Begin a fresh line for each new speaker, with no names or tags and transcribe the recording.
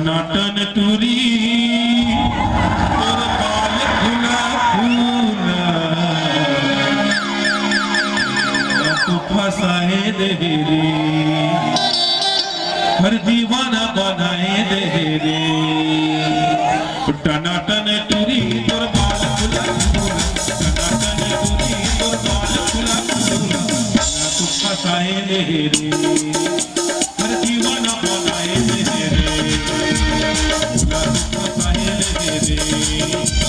टनाटन टूरी तोर बाल खुला खुला तू फसाए दे रे हर दीवाना बनाए दे रे टनाटन टूरी तोर बाल खुला खुला टनाटन टूरी तोर बाल खुला खुला तू फसाए दे रे हर दीवाना बनाए दे रे फसाए दे रे